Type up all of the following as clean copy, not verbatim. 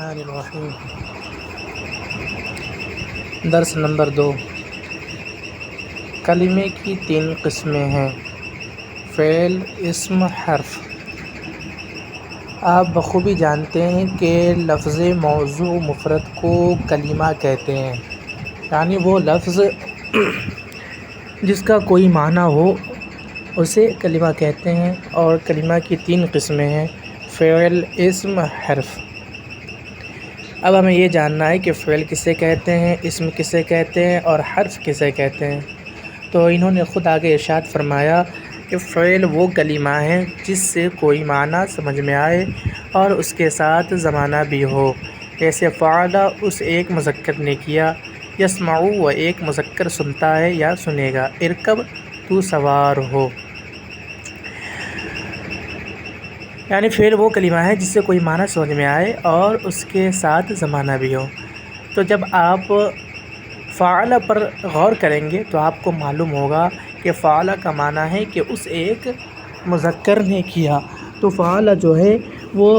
الرحمن الرحیم۔ درس نمبر 2۔ کلمے کی 3 قسمیں ہیں: فعل، اسم، حرف۔ آپ بخوبی جانتے ہیں کہ لفظ موضوع مفرد کو کلمہ کہتے ہیں، یعنی وہ لفظ جس کا کوئی معنی ہو اسے کلمہ کہتے ہیں، اور کلمہ کی 3 قسمیں ہیں: فعل، اسم، حرف۔ اب ہمیں یہ جاننا ہے کہ فعل کسے کہتے ہیں، اسم کسے کہتے ہیں اور حرف کسے کہتے ہیں۔ تو انہوں نے خود آگے ارشاد فرمایا کہ فعل وہ کلمہ ہے جس سے کوئی معنی سمجھ میں آئے اور اس کے ساتھ زمانہ بھی ہو، جیسے فعل اس ایک مذکر نے کیا، یسمع وہ ایک مذکر سنتا ہے یا سنے گا، ارکب تو سوار ہو۔ یعنی فعل وہ کلمہ ہے جس سے کوئی معنی سمجھ میں آئے اور اس کے ساتھ زمانہ بھی ہو۔ تو جب آپ فعل پر غور کریں گے تو آپ کو معلوم ہوگا کہ فعل کا معنی ہے کہ اس ایک مذکر نے کیا، تو فعل جو ہے وہ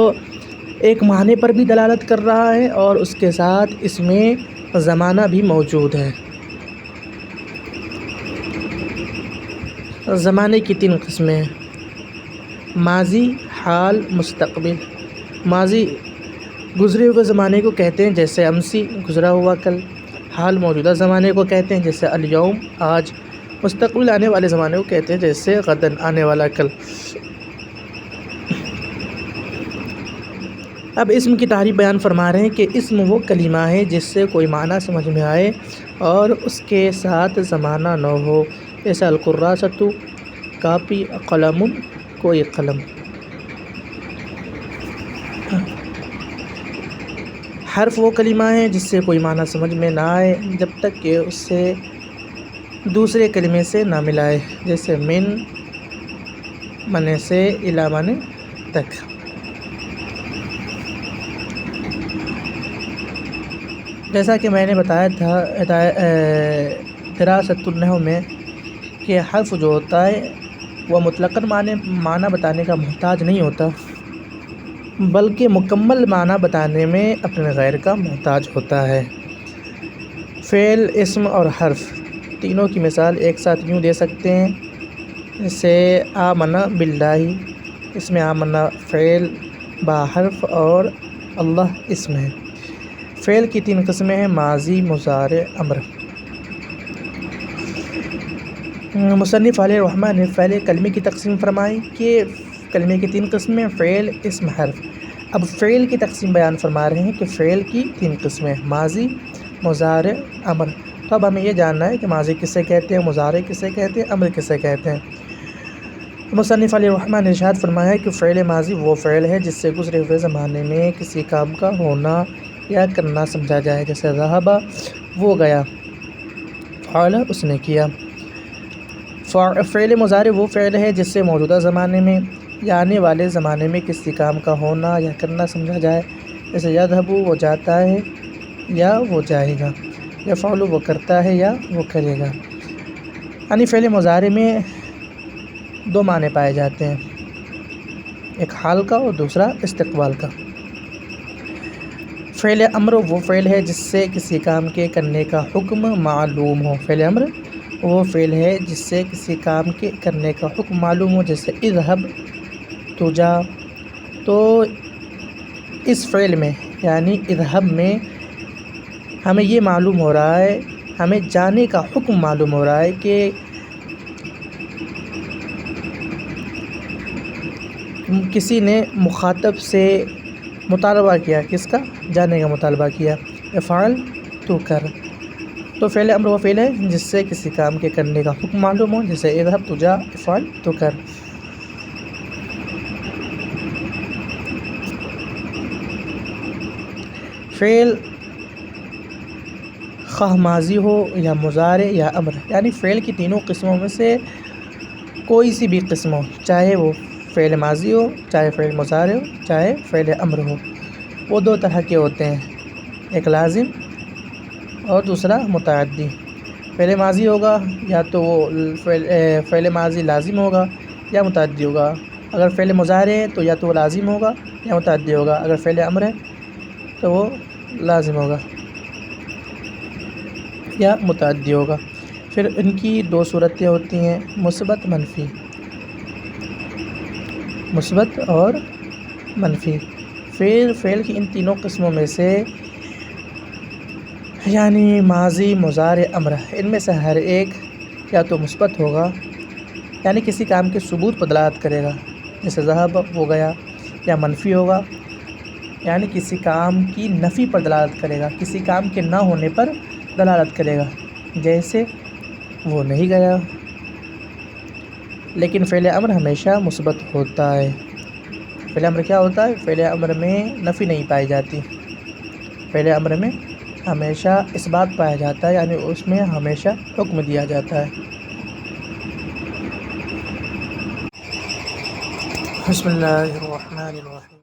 ایک معنی پر بھی دلالت کر رہا ہے اور اس کے ساتھ اس میں زمانہ بھی موجود ہے۔ زمانے کی 3 قسمیں ہیں: ماضی، حال، مستقبل۔ ماضی گزرے ہوئے زمانے کو کہتے ہیں، جیسے امسی گزرا ہوا کل۔ حال موجودہ زمانے کو کہتے ہیں، جیسے الیوم آج۔ مستقبل آنے والے زمانے کو کہتے ہیں، جیسے غدن آنے والا کل۔ اب اسم کی تعریف بیان فرما رہے ہیں کہ اسم وہ کلمہ ہے جس سے کوئی معنی سمجھ میں آئے اور اس کے ساتھ زمانہ نہ ہو، جیسے الکراست کاپی، قلم کوئی قلم۔ حرف وہ کلمہ ہے جس سے کوئی معنی سمجھ میں نہ آئے جب تک کہ اس سے دوسرے کلمے سے نہ ملائے، جیسے من، من سے، الی من تک۔ جیسا کہ میں نے بتایا تھا دراست النحو میں کہ حرف جو ہوتا ہے وہ مطلقاً معنی بتانے کا محتاج نہیں ہوتا، بلکہ مکمل معنی بتانے میں اپنے غیر کا محتاج ہوتا ہے۔ فعل، اسم اور حرف تینوں کی مثال ایک ساتھ یوں دے سکتے ہیں، جیسے آمنا باللہ، اس میں آمنا فعل، با حرف اور اللہ اسم ہے۔ فعل کی 3 قسمیں ہیں: ماضی، مضارع، امر۔ مصنف علیہ الرحمہ نے پہلے کلمے کی تقسیم فرمائی کہ کلمے کی 3 قسمیں: فعل، اسم، حرف۔ اب فعل کی تقسیم بیان فرما رہے ہیں کہ فعل کی 3 قسمیں: ماضی، مضارع، امر۔ تو اب ہمیں یہ جاننا ہے کہ ماضی کسے کہتے ہیں، مضارع کسے کہتے ہیں، امر کسے کہتے ہیں۔ مصنف علیہ الرحمہ نے ارشاد فرمایا کہ فعل ماضی وہ فعل ہے جس سے گزرے ہوئے زمانے میں کسی کام کا ہونا یا کرنا سمجھا جائے، جیسے ذہب وہ گیا، فعل اس نے کیا۔ فعل مضارع وہ فعل ہے جس سے موجودہ زمانے میں یا آنے والے زمانے میں کسی کام کا ہونا یا کرنا سمجھا جائے، جیسے یذهب وہ جاتا ہے یا وہ جائے گا، یفعل وہ کرتا ہے یا وہ کرے گا۔ یعنی فعل مضارع میں 2 معنی پائے جاتے ہیں، ایک حال کا اور دوسرا استقبال کا۔ فعل امر وہ فعل ہے جس سے کسی کام کے کرنے کا حکم معلوم ہو۔ فعل امر وہ فعل ہے جس سے کسی کام کے کرنے کا حکم معلوم ہو، جیسے اذهب تو جا۔ تو اس فعل میں یعنی اذهب میں ہمیں یہ معلوم ہو رہا ہے، ہمیں جانے کا حکم معلوم ہو رہا ہے کہ کسی نے مخاطب سے مطالبہ کیا، کس کا؟ جانے کا مطالبہ کیا، افعل تو کر۔ تو فعل امر وہ فعل ہے جس سے کسی کام کے کرنے کا حکم معلوم ہو، جیسے اذهب تو جا، افعل تو کر۔ فعل خواہ ماضی ہو یا مضارع یا امر، یعنی فعل کی 3 قسموں میں سے کوئی سی بھی قسم ہو، چاہے وہ فعل ماضی ہو، چاہے فعل مضارع ہو، چاہے فعل امر ہو، وہ 2 طرح کے ہوتے ہیں، ایک لازم اور دوسرا متعدی۔ فعل ماضی ہوگا یا تو وہ فعل ماضی لازم ہوگا یا متعدی ہوگا، اگر فعل مضارع ہے تو یا تو وہ لازم ہوگا یا متعدی ہوگا، اگر فعل امر ہے تو وہ لازم ہوگا یا متعدی ہوگا۔ پھر ان کی دو صورتیں ہوتی ہیں، مثبت منفی، مثبت اور منفی۔ پھر فعل کی ان تینوں قسموں میں سے یعنی ماضی، مضارع، امر، ان میں سے ہر ایک یا تو مثبت ہوگا یعنی کسی کام کے ثبوت پر دلالت کرے گا، جیسے ذہب ہو گیا، یا منفی ہوگا یعنی کسی کام کی نفی پر دلالت کرے گا، کسی کام کے نہ ہونے پر دلالت کرے گا، جیسے وہ نہیں گیا۔ لیکن فعل امر ہمیشہ مثبت ہوتا ہے۔ فعل امر کیا ہوتا ہے؟ فعل امر میں نفی نہیں پائی جاتی، فعل امر میں ہمیشہ اس بات پایا جاتا ہے، یعنی اس میں ہمیشہ حکم دیا جاتا ہے۔ بسم اللہ الرحمن الرحیم۔